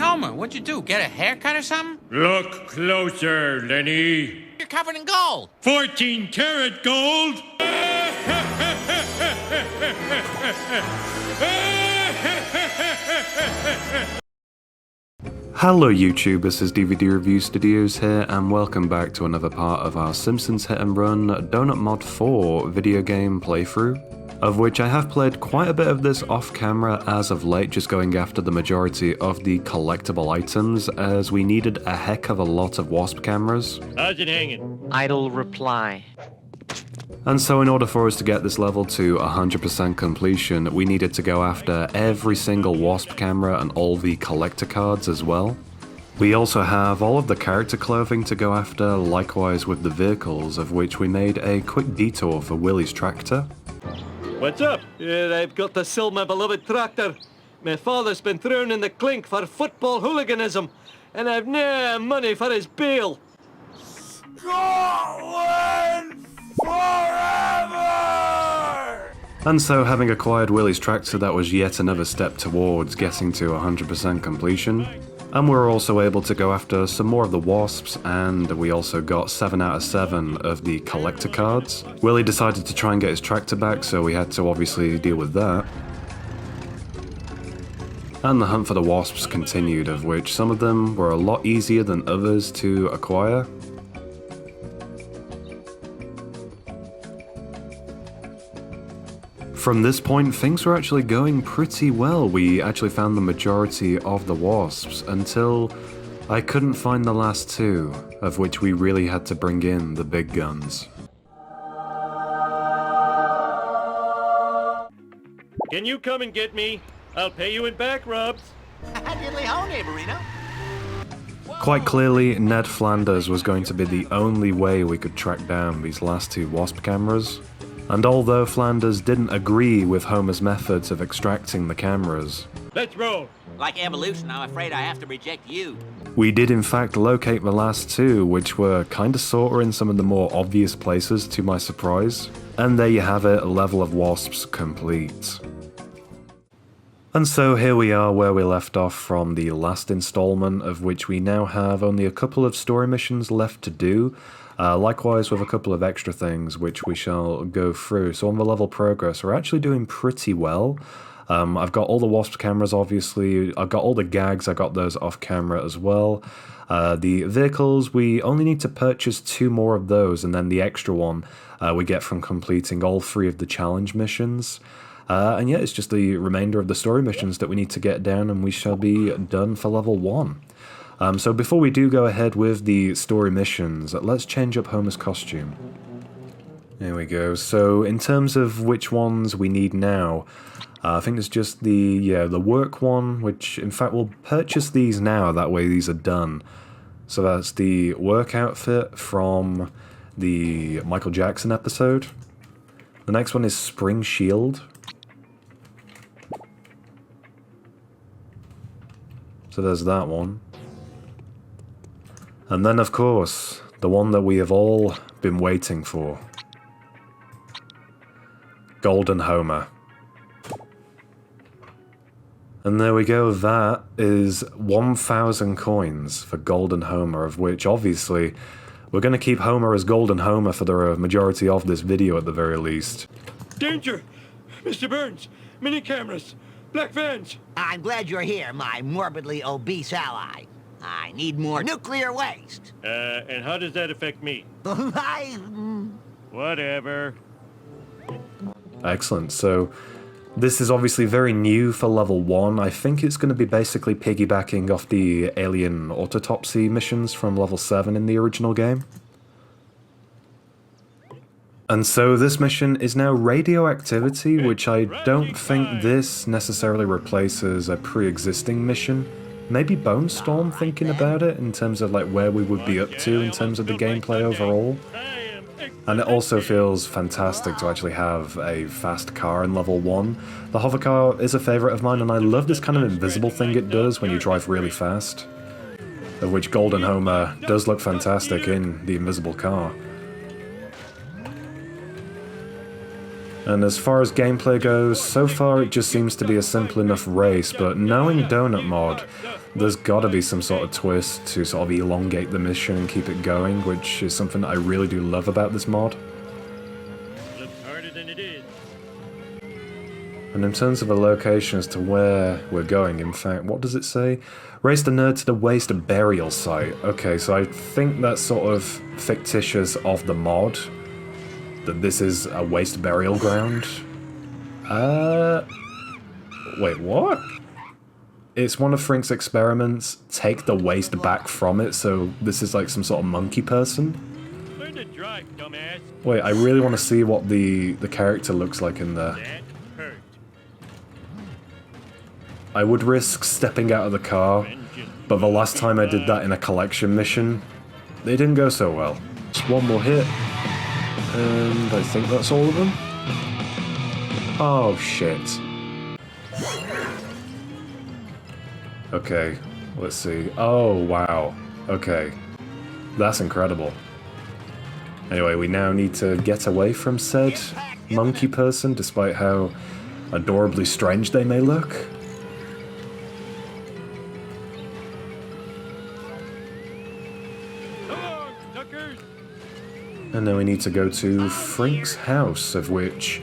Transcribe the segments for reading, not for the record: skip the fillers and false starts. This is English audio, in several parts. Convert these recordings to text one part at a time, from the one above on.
Homer? What'd you do? Get a haircut or something? Look closer, Lenny. You're covered in gold. 14-karat gold? Hello YouTube, this is DVD Review Studios here, and welcome back to another part of our Simpsons Hit and Run Donut Mod 4 video game playthrough, of which I have played quite a bit of this off camera as of late, just going after the majority of the collectible items, as we needed a heck of a lot of wasp cameras. How's it hanging? Idle reply. And so in order for us to get this level to 100% completion, we needed to go after every single wasp camera and all the collector cards as well. We also have all of the character clothing to go after, likewise with the vehicles, of which we made a quick detour for Willie's tractor. What's up? I've got to sell my beloved tractor. My father's been thrown in the clink for football hooliganism, and I've no money for his bail. Scotland forever! And so, having acquired Willie's tractor, that was yet another step towards getting to 100% completion. And we were also able to go after some more of the wasps, and we also got 7 out of 7 of the collector cards. Willie decided to try and get his tractor back, so we had to obviously deal with that. And the hunt for the wasps continued, of which some of them were a lot easier than others to acquire. From this point, things were actually going pretty well. We actually found the majority of the wasps, until I couldn't find the last 2, of which we really had to bring in the big guns. Can you come and get me? I'll pay you in back rubs. Diddly-ho, neighborino. Quite clearly, Ned Flanders was going to be the only way we could track down these last 2 wasp cameras. And although Flanders didn't agree with Homer's methods of extracting the cameras, Let's roll. Like evolution, I'm afraid I have to reject you. we did in fact locate the last 2, which were kinda sorta in some of the more obvious places to my surprise. And there you have it, level of wasps complete. And so here we are where we left off from the last installment, of which we now have only a couple of story missions left to do. Likewise with a couple of extra things which we shall go through. So on the level progress, we're actually doing pretty well. I've got all the wasp cameras obviously, I've got all the gags, I got those off camera as well. The vehicles, we only need to purchase 2 more of those, and then the extra one we get from completing all 3 of the challenge missions. And yeah, it's just the remainder of the story missions that we need to get down, and we shall be done for level 1. So before we do go ahead with the story missions, let's change up Homer's costume. There we go. So in terms of which ones we need now, I think it's just the work one, which in fact we'll purchase these now, that way these are done. So that's the work outfit from the Michael Jackson episode. The next one is Spring Shield. So there's that one. And then, of course, the one that we have all been waiting for. Golden Homer. And there we go, that is 1,000 coins for Golden Homer, of which, obviously, we're going to keep Homer as Golden Homer for the majority of this video at the very least. Danger! Mr. Burns! Mini cameras! Black vans! I'm glad you're here, my morbidly obese ally. I need more nuclear waste. And how does that affect me? Whatever. Excellent, so this is obviously very new for level 1. I think it's going to be basically piggybacking off the alien autopsy missions from level 7 in the original game. And so this mission is now Radioactivity, which I don't think this necessarily replaces a pre-existing mission. Maybe Bonestorm, thinking about it, in terms of like where we would be up to in terms of the gameplay overall. And it also feels fantastic to actually have a fast car in level 1. The hover car is a favourite of mine, and I love this kind of invisible thing it does when you drive really fast. Of which Golden Homer does look fantastic in the invisible car. And as far as gameplay goes, so far it just seems to be a simple enough race, but knowing Donut Mod, there's gotta be some sort of twist to sort of elongate the mission and keep it going, which is something that I really do love about this mod. Looks harder than it is. And in terms of a location as to where we're going, in fact, what does it say? Race the nerd to the waste burial site. Okay, so I think that's sort of fictitious of the mod, that this is a waste burial ground. Wait, what? It's one of Frink's experiments. Take the waste back from it, so this is like some sort of monkey person? Learn to drive, dumbass. Wait, I really want to see what the character looks like in there. That hurt. I would risk stepping out of the car, but the last time I did that in a collection mission, they didn't go so well. Just one more hit, and I think that's all of them. Oh shit. Okay, let's see. Oh wow. Okay. That's incredible. Anyway, we now need to get away from said monkey person, despite how adorably strange they may look. And then we need to go to Frink's house, of which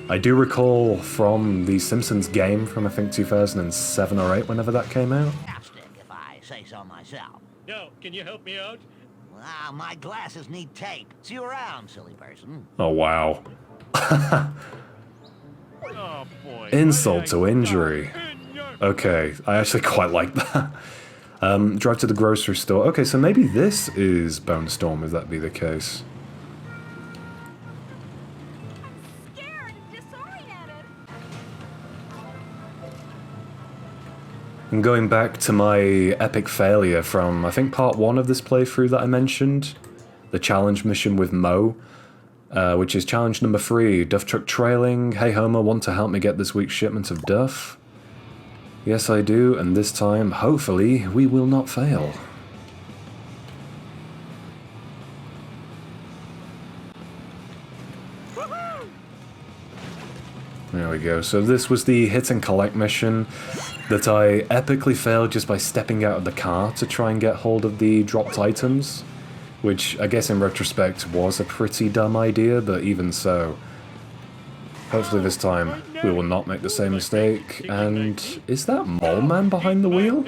I do recall from the Simpsons game from I think 2007 or 8, whenever that came out. Chapstick, if I say so myself. No, can you help me out? Ah, my glasses need tape. See you around, silly person. Oh wow. Oh boy. Insult to injury. Okay, I actually quite like that. Drive to the grocery store. Okay, so maybe this is Bonestorm, if that be the case. And going back to my epic failure from, I think, part 1 of this playthrough that I mentioned, the challenge mission with Mo, which is challenge number 3, Duff truck trailing. Hey Homer, want to help me get this week's shipment of Duff? Yes I do, and this time, hopefully, we will not fail. There we go, so this was the hit and collect mission that I epically failed just by stepping out of the car to try and get hold of the dropped items, which I guess in retrospect was a pretty dumb idea, but even so, hopefully this time we will not make the same mistake. And is that Mole Man behind the wheel?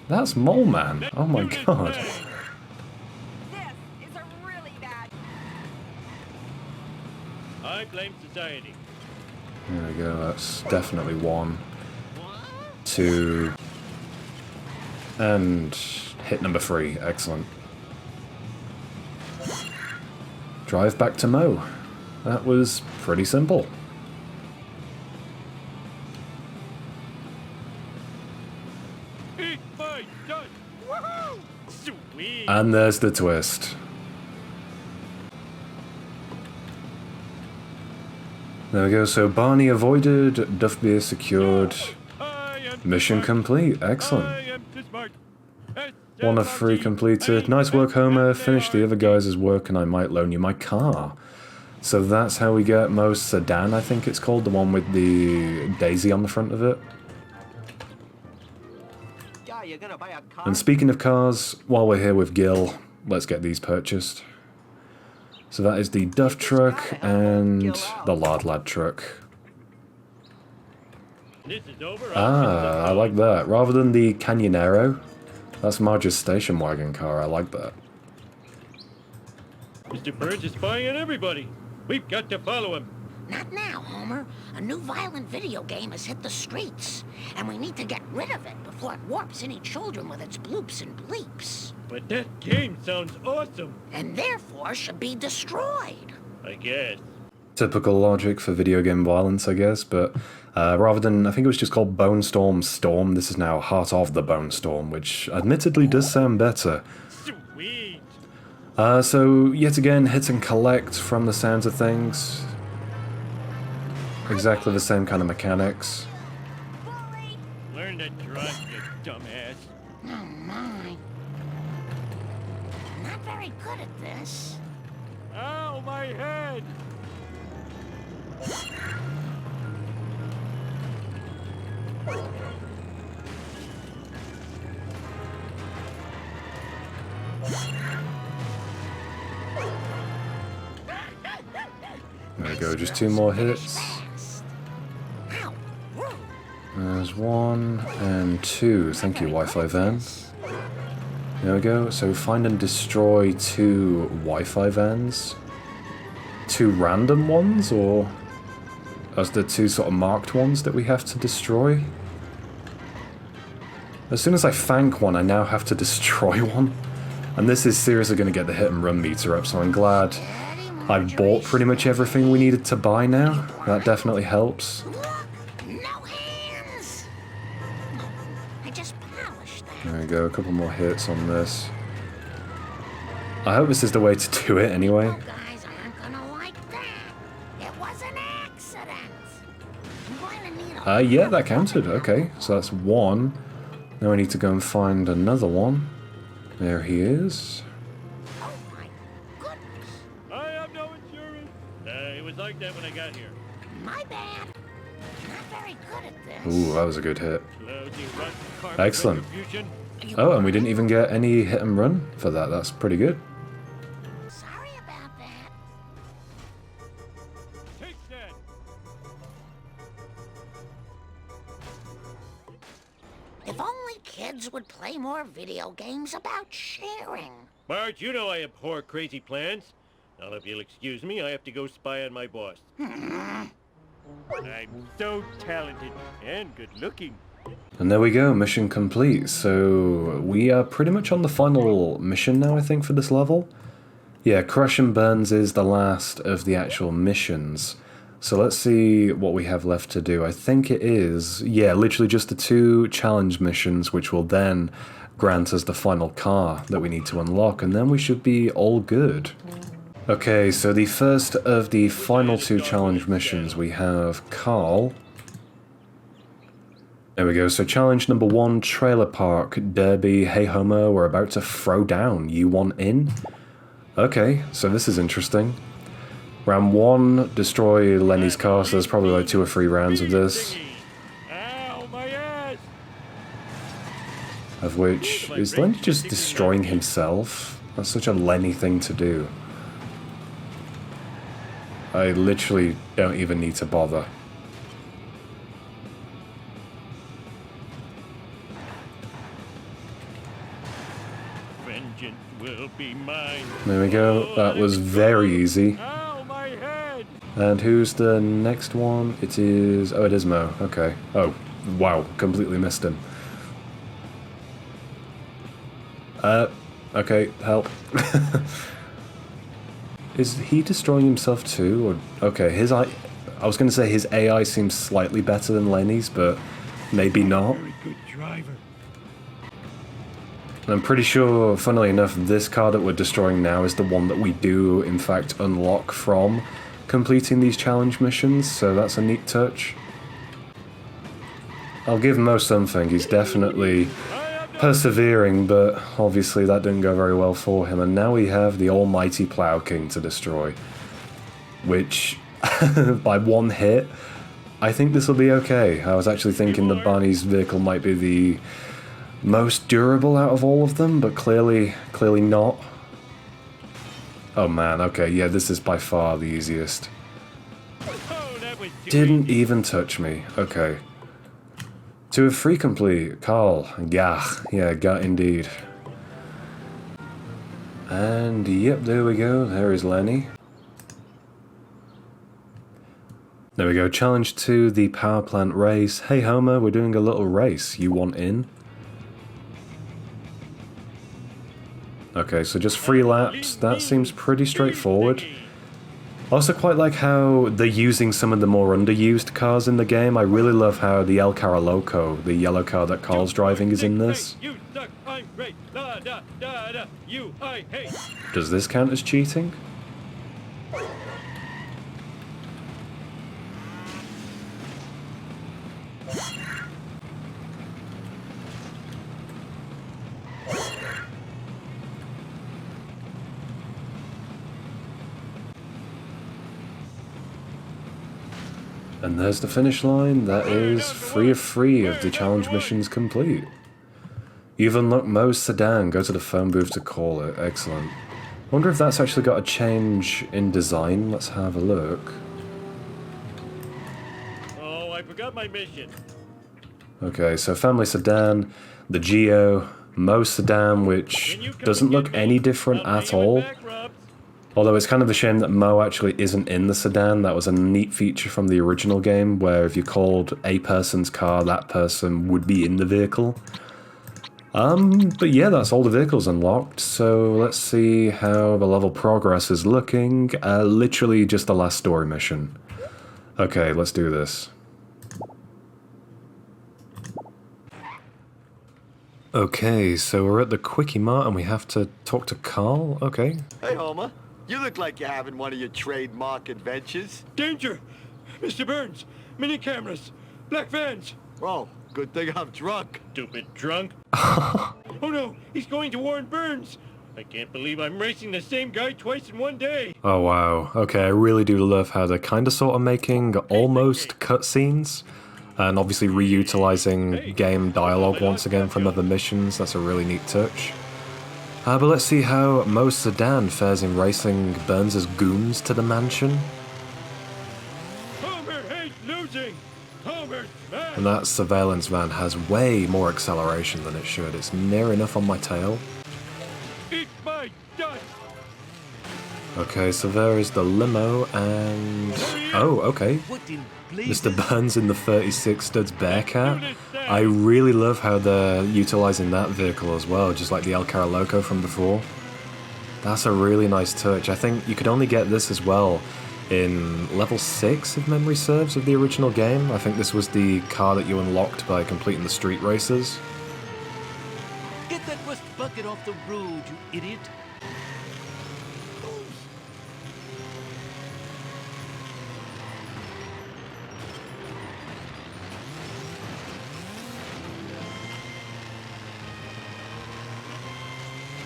That's Mole Man, oh my god. This is a really bad. I blame society. There we go, that's definitely 1, 2, and hit number 3, excellent. Drive back to Mo. That was pretty simple. Eat my dust. Woohoo! Sweet. And there's the twist. There we go, so Barney avoided, Duff beer secured, mission complete, excellent. 1 of 3 completed, nice work Homer, finish the other guys' work and I might loan you my car. So that's how we get Mo's sedan, I think it's called, the one with the daisy on the front of it. Yeah, you're gonna buy a car? And speaking of cars, while we're here with Gil, let's get these purchased. So that is the Duff truck and the Lard Lad truck. This is over. Ah, I like that. Rather than the Canyonero, that's Marge's station wagon car. I like that. Mr. Burns is spying on everybody. We've got to follow him. Not now, Homer. A new violent video game has hit the streets, and we need to get rid of it before it warps any children with its bloops and bleeps. But that game sounds awesome. And therefore should be destroyed. I guess. Typical logic for video game violence, I guess, but rather than, I think it was just called Bonestorm Storm, this is now Heart of the Bonestorm, which admittedly does sound better. Sweet. So, yet again, hit and collect from the sounds of things. Exactly the same kind of mechanics. Learn to drive, you dumbass. Oh, my. Not very good at this. Ow, my head. There we go, just 2 more hits. There's 1 and 2. Thank you, Wi-Fi van. There we go. So find and destroy 2 Wi-Fi vans. 2 random ones, or as the 2 sort of marked ones that we have to destroy? As soon as I thank one, I now have to destroy one. And this is seriously going to get the hit and run meter up, so I'm glad I've bought pretty much everything we needed to buy now. That definitely helps. No hands. I just polished that. There we go, a couple more hits on this. I hope this is the way to do it anyway. You guys aren't gonna like that. It was an accident. I'm going to need a Yeah, that counted. Okay, so that's 1. Now I need to go and find another one. There he is. Oh my goodness. I have no insurance. It was like that when I got here. My bad. Not very good at this. Ooh, that was a good hit. Lousy rust, carbon Excellent. retribution. Oh, and we didn't even get any hit and run for that. That's pretty good. Sorry about that. Take that. If only kids would play more video games about sharing. Bart, you know I abhor crazy plans. Now, if you'll excuse me, I have to go spy on my boss. I'm so talented and good-looking. And there we go, mission complete. So we are pretty much on the final mission now, I think, for this level. Yeah, Crush and Burns is the last of the actual missions. So let's see what we have left to do. I think it is, yeah, literally just the 2 challenge missions, which will then grant us the final car that we need to unlock, and then we should be all good. Okay, so the first of the final 2 challenge missions, we have Carl. There we go, so challenge number 1, Trailer Park Derby. Hey Homer, we're about to throw down. You want in? Okay, so this is interesting. Round 1, destroy Lenny's car, so there's probably like 2 or 3 rounds of this. Ow, my ass! Of which, is Lenny just destroying himself? That's such a Lenny thing to do. I literally don't even need to bother. Vengeance will be mine. There we go, that was very easy. Ow, my head! And who's the next one? It is... oh, it is Mo, okay. Oh, wow, completely missed him. Okay, help. Is he destroying himself too? Or okay, his I was going to say his AI seems slightly better than Lenny's, but maybe not. Very good driver. And I'm pretty sure, funnily enough, this car that we're destroying now is the one that we do, in fact, unlock from completing these challenge missions, so that's a neat touch. I'll give Mo something, he's definitely persevering, but obviously that didn't go very well for him, and now we have the almighty Plow King to destroy. Which, by 1 hit, I think this will be okay. I was actually thinking that Barney's vehicle might be the most durable out of all of them, but clearly not. Oh man, okay, yeah, this is by far the easiest. Oh, that was too Didn't easy. even touch me. Okay. 2 of 3 complete. Carl. Gah. Yeah, gah indeed. And yep, there we go. There is Lenny. There we go. Challenge 2, the power plant race. Hey Homer, we're doing a little race. You want in? Okay, so just 3 laps. That seems pretty straightforward. I also quite like how they're using some of the more underused cars in the game. I really love how the El Caraloco, the yellow car that Carl's driving, is in this. You suck, I'm great. Da da da da. You I hate. Does this count as cheating? And there's the finish line. That is 3 of 3 of the challenge missions complete. You've unlocked Moe's sedan. Go to the phone booth to call it. Excellent. Wonder if that's actually got a change in design. Let's have a look. Oh, I forgot my mission. Okay, so family sedan, the Geo, Moe's sedan, which doesn't look any different at all. Although it's kind of a shame that Moe actually isn't in the sedan. That was a neat feature from the original game, where if you called a person's car, that person would be in the vehicle. But yeah, that's all the vehicles unlocked, so let's see how the level progress is looking. Literally just the last story mission. Okay, let's do this. Okay, so we're at the Quickie Mart and we have to talk to Carl. Okay. Hey, Homer. You look like you're having one of your trademark adventures. Danger! Mr. Burns! Mini cameras! Black vans! Oh, good thing I'm drunk. Stupid drunk. Oh no! He's going to warn Burns! I can't believe I'm racing the same guy twice in one day! Oh wow. Okay, I really do love how they're kinda sorta making almost cutscenes. And obviously reutilizing game dialogue once again from other missions. That's a really neat touch. But let's see how Moe's sedan fares in racing Burns' goons to the mansion. Homer hates losing! Homer's mad! And that surveillance van has way more acceleration than it should. It's near enough on my tail. Eat my dust! Okay, so there is the limo and... Oh, okay. Mr. Burns in the 36 Studs Bearcat. I really love how they're utilizing that vehicle as well, just like the El Cara Loco from before. That's a really nice touch. I think you could only get this as well in level 6, if memory serves, of the original game. I think this was the car that you unlocked by completing the street races. Get that rust bucket off the road, you idiot!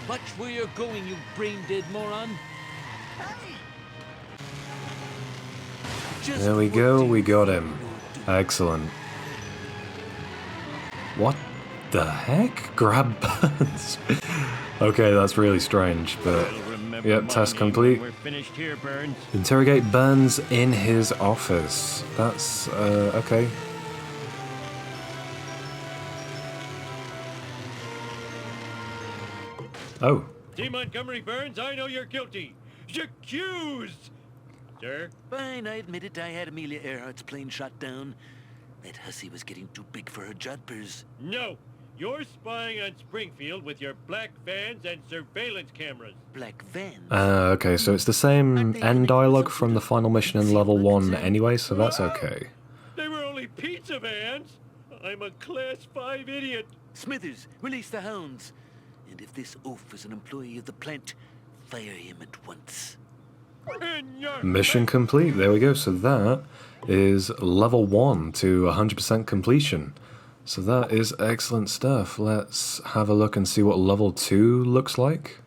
Watch where you're going, you brain-dead moron! There we go, we got him. Excellent. What the heck? Grab Burns? Okay, that's really strange, but... Yep, task complete. We're finished here, Burns. Interrogate Burns in his office. That's, okay. Oh. T. Montgomery Burns, I know you're guilty. Accused! Sir? Fine, I admit it. I had Amelia Earhart's plane shot down. That hussy was getting too big for her jumpers. No! You're spying on Springfield with your black vans and surveillance cameras. Black vans? Okay, so it's the same end dialogue from the final mission in level 1 anyway, so that's okay. They were only pizza vans! I'm a Class 5 idiot. Smithers, release the hounds. And if this oaf is an employee of the plant, fire him at once. Mission complete. There we go. So that is level 1 to 100% completion. So that is excellent stuff. Let's have a look and see what level 2 looks like.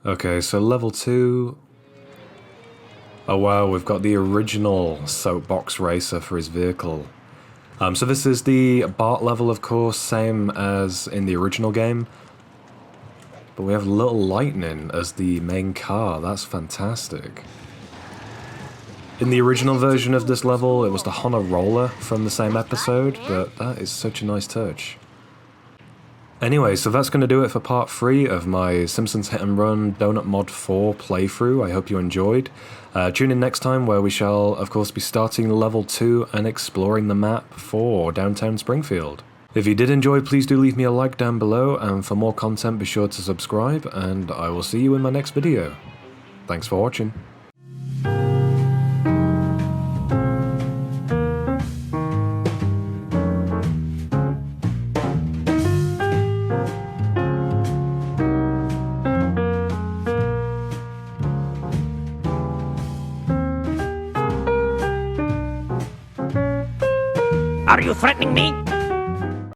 Okay, so level 2... Oh wow, we've got the original soapbox racer for his vehicle. So this is the Bart level, of course, same as in the original game. But we have Little Lightning as the main car. That's fantastic. In the original version of this level, it was the HOMER roller from the same episode, but that is such a nice touch. Anyway, so that's going to do it for part 3 of my Simpsons Hit and Run Donut Mod 4 playthrough. I hope you enjoyed. Tune in next time where we shall, of course, be starting level 2 and exploring the map for downtown Springfield. If you did enjoy, please do leave me a like down below, and for more content be sure to subscribe, and I will see you in my next video. Thanks for watching. Are you threatening me?